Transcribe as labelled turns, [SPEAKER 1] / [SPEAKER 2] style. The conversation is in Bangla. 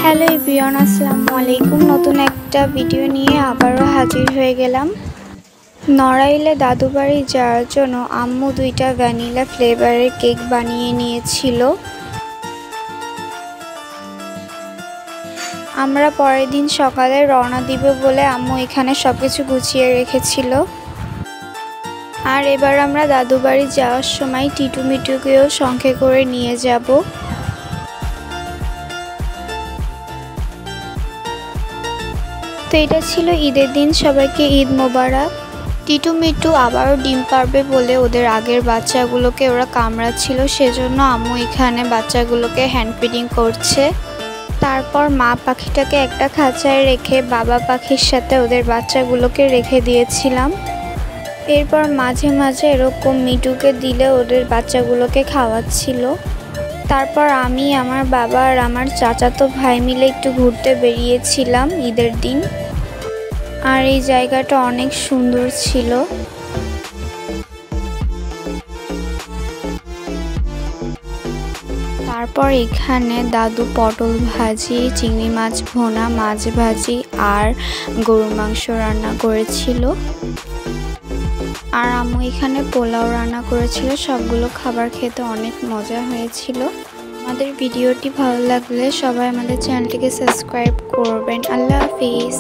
[SPEAKER 1] হ্যালো এভরিওয়ান, আসসালামু আলাইকুম। নতুন একটা ভিডিও নিয়ে আবারও হাজির হয়ে গেলাম। নড়াইলে দাদু বাড়ি যাওয়ার জন্য আম্মু 2টা ভ্যানিলা ফ্লেভারের কেক বানিয়ে নিয়েছিল। আমরা পরের দিন সকালে রওনা দিব বলে আম্মু এখানে সবকিছু গুছিয়ে রেখেছিল। আর এবার আমরা দাদু বাড়ি যাওয়ার সময় টিটু মিটুকেও সঙ্গে করে নিয়ে যাব। তো এটা ছিল ঈদের দিন, সবাইকে ঈদ মোবারক। টিটু মিটু আবারও ডিম পারবে বলে ওদের আগের বাচ্চাগুলোকে ওরা কামড়াচ্ছিল, সেজন্য আম্মু এখানে বাচ্চাগুলোকে হ্যান্ড ফিডিং করছে। তারপর মা পাখিটাকে একটা খাঁচায় রেখে বাবা পাখির সাথে ওদের বাচ্চাগুলোকে রেখে দিয়েছিলাম। এরপর মাঝে মাঝে এরকম মিটুকে দিলে ওদের বাচ্চাগুলোকে খাওয়াচ্ছিল। তারপর আমি, আমার বাবা আর আমার চাচাতো ভাই মিলে একটু ঘুরতে বেরিয়েছিলাম ঈদের দিন। আর এই জায়গাটা অনেক সুন্দর ছিল। তারপর এখানে দাদু পটল ভাজি, চিংড়ি মাছ ভোনা, মাছ ভাজি আর গরুর মাংস রান্না করেছিল। আর আম্মু এখানে পোলাও রান্না করেছিল। সবগুলো খাবার খেতে অনেক মজা হয়েছিল। আমাদের ভিডিওটি ভালো লাগলে সবাই আমাদের চ্যানেলটিকে সাবস্ক্রাইব করবেন। আল্লাহ হাফিজ।